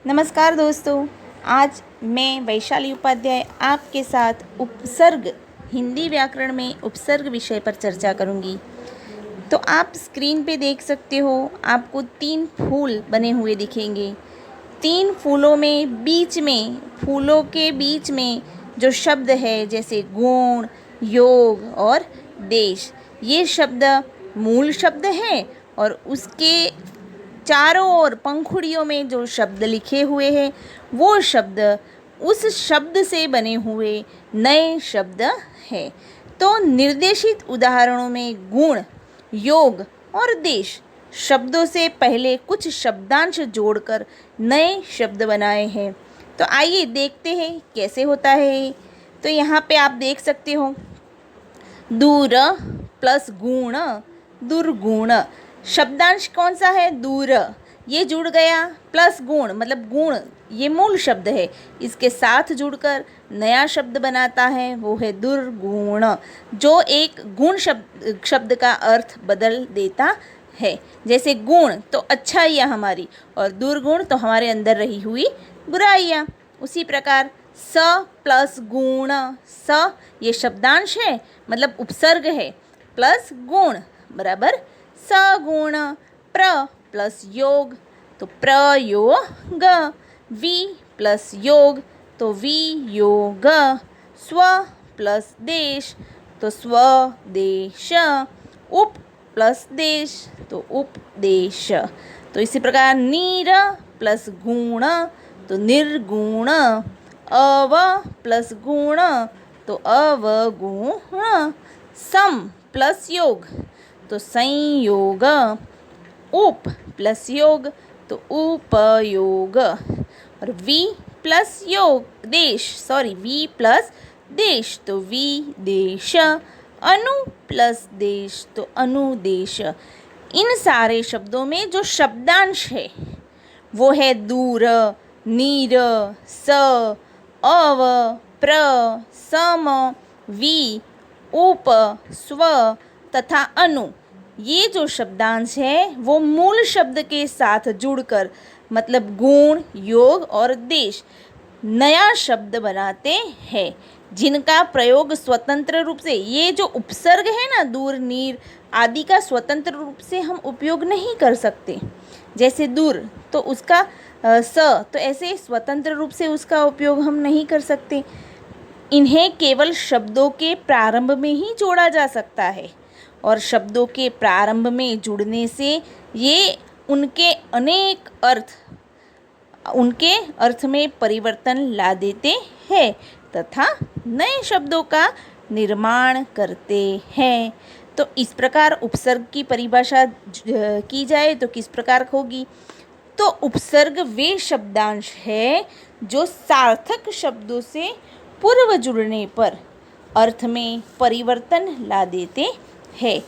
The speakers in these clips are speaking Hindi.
नमस्कार दोस्तों, आज मैं वैशाली उपाध्याय आपके साथ उपसर्ग हिंदी व्याकरण में उपसर्ग विषय पर चर्चा करूंगी। तो आप स्क्रीन पे देख सकते हो, आपको 3 फूल बने हुए दिखेंगे। 3 फूलों में फूलों के बीच में जो शब्द है, जैसे गुण, योग और देश, ये शब्द मूल शब्द है और उसके चारों ओर पंखुड़ियों में जो शब्द लिखे हुए हैं वो शब्द उस शब्द से बने हुए नए शब्द हैं। तो निर्देशित उदाहरणों में गुण, योग और देश शब्दों से पहले कुछ शब्दांश जोड़कर नए शब्द बनाए हैं। तो आइए देखते हैं कैसे होता है। तो यहाँ पे आप देख सकते हो, दूर प्लस गुण, दुर्गुण। शब्दांश कौन सा है? दूर, ये जुड़ गया, प्लस गुण मतलब गुण, ये मूल शब्द है, इसके साथ जुड़कर नया शब्द बनाता है, वो है दुर्गुण, जो एक गुण शब्द का अर्थ बदल देता है। जैसे गुण तो अच्छाइयाँ हमारी, और दुर्गुण तो हमारे अंदर रही हुई बुराइयाँ। उसी प्रकार स प्लस गुण, स ये शब्दांश है मतलब उपसर्ग है, प्लस गुण बराबर सगुण। प्र प्लस योग तो प्रयोग, वि प्लस योग तो वियोग, स्व प्लस देश तो स्वदेश, उप प्लस देश तो उपदेश। तो इसी प्रकार नीर प्लस गुण तो निर्गुण, अव प्लस गुण तो अवगुण, सम प्लस योग तो संयोग, उप प्लस योग तो उपयोग, और वी प्लस देश तो विदेश, अनु प्लस देश तो अनुदेश। इन सारे शब्दों में जो शब्दांश है वो है दूर, नीर, स, अव, प्र, सम, वि, उप, स्व तथा अनु। ये जो शब्दांश है वो मूल शब्द के साथ जुड़कर मतलब गुण, योग और देश नया शब्द बनाते हैं, जिनका प्रयोग स्वतंत्र रूप से, ये जो उपसर्ग है ना, दूर, नीर आदि का स्वतंत्र रूप से हम उपयोग नहीं कर सकते। जैसे दूर तो उसका स तो ऐसे स्वतंत्र रूप से उसका उपयोग हम नहीं कर सकते। इन्हें केवल शब्दों के प्रारंभ में ही जोड़ा जा सकता है, और शब्दों के प्रारंभ में जुड़ने से ये उनके अर्थ में परिवर्तन ला देते हैं तथा नए शब्दों का निर्माण करते हैं। तो इस प्रकार उपसर्ग की परिभाषा की जाए तो किस प्रकार होगी? तो उपसर्ग वे शब्दांश है जो सार्थक शब्दों से पूर्व जुड़ने पर अर्थ में परिवर्तन ला देते हैं।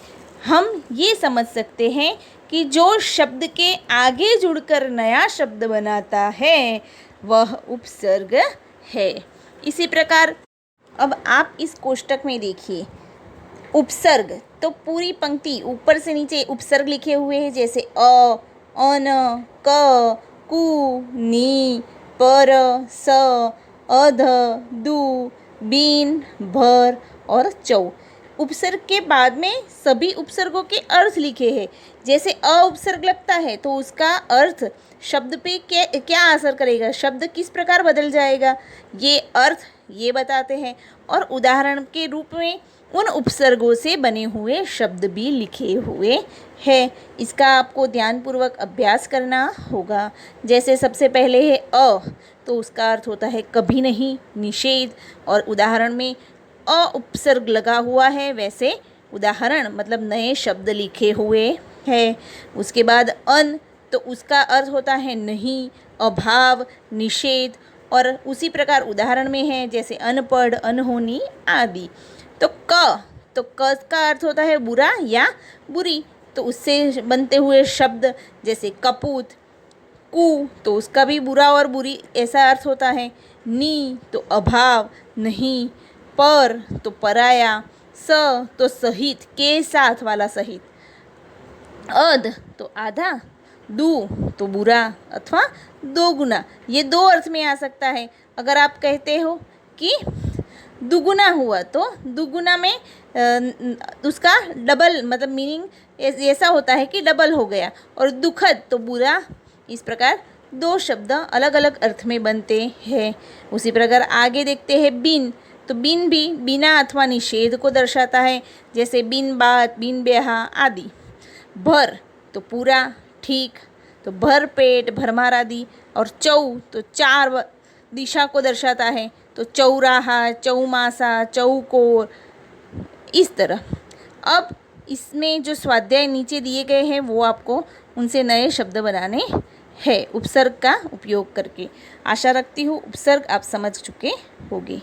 हम ये समझ सकते हैं कि जो शब्द के आगे जुड़कर नया शब्द बनाता है वह उपसर्ग है। इसी प्रकार अब आप इस कोष्टक में देखिए, उपसर्ग तो पूरी पंक्ति ऊपर से नीचे उपसर्ग लिखे हुए हैं, जैसे अ, अन, क, कु, नी, पर, स, अध, दु, बीन, भर और चौ। उपसर्ग के बाद में सभी उपसर्गों के अर्थ लिखे हैं। जैसे अ उपसर्ग लगता है तो उसका अर्थ शब्द पे क्या असर करेगा, शब्द किस प्रकार बदल जाएगा, ये अर्थ ये बताते हैं, और उदाहरण के रूप में उन उपसर्गों से बने हुए शब्द भी लिखे हुए हैं। इसका आपको ध्यानपूर्वक अभ्यास करना होगा। जैसे सबसे पहले है अ, तो उसका अर्थ होता है कभी नहीं, निषेध, और उदाहरण में अ उपसर्ग लगा हुआ है, वैसे उदाहरण मतलब नए शब्द लिखे हुए हैं। उसके बाद अन, तो उसका अर्थ होता है नहीं, अभाव, निषेध, और उसी प्रकार उदाहरण में है जैसे अनपढ़, अनहोनी आदि। तो क का अर्थ होता है बुरा या बुरी, तो उससे बनते हुए शब्द जैसे कपूत, कु तो उसका भी बुरा और बुरी ऐसा अर्थ होता है, नी तो अभाव, नहीं, पर तो पराया, स तो सहित, के साथ वाला सहित, अध तो आधा, दू तो बुरा अथवा दो गुना, ये दो अर्थ में आ सकता है। अगर आप कहते हो कि दुगुना हुआ तो दुगुना में उसका डबल मतलब मीनिंग ऐसा होता है कि डबल हो गया, और दुखद तो बुरा। इस प्रकार दो शब्द अलग अलग अर्थ में बनते हैं। उसी प्रकार आगे देखते हैं बिन, तो बिन भी बिना अथवा निषेध को दर्शाता है, जैसे बिन बात, बिन ब्याह आदि। भर तो पूरा, ठीक, तो भर पेट, भरमार आदि। और चौ तो चार दिशा को दर्शाता है, तो चौराहा, चौमासा, चौकोर, इस तरह। अब इसमें जो स्वाध्याय नीचे दिए गए हैं वो आपको उनसे नए शब्द बनाने हैं उपसर्ग का उपयोग करके। आशा रखती हूँ उपसर्ग आप समझ चुके होंगे।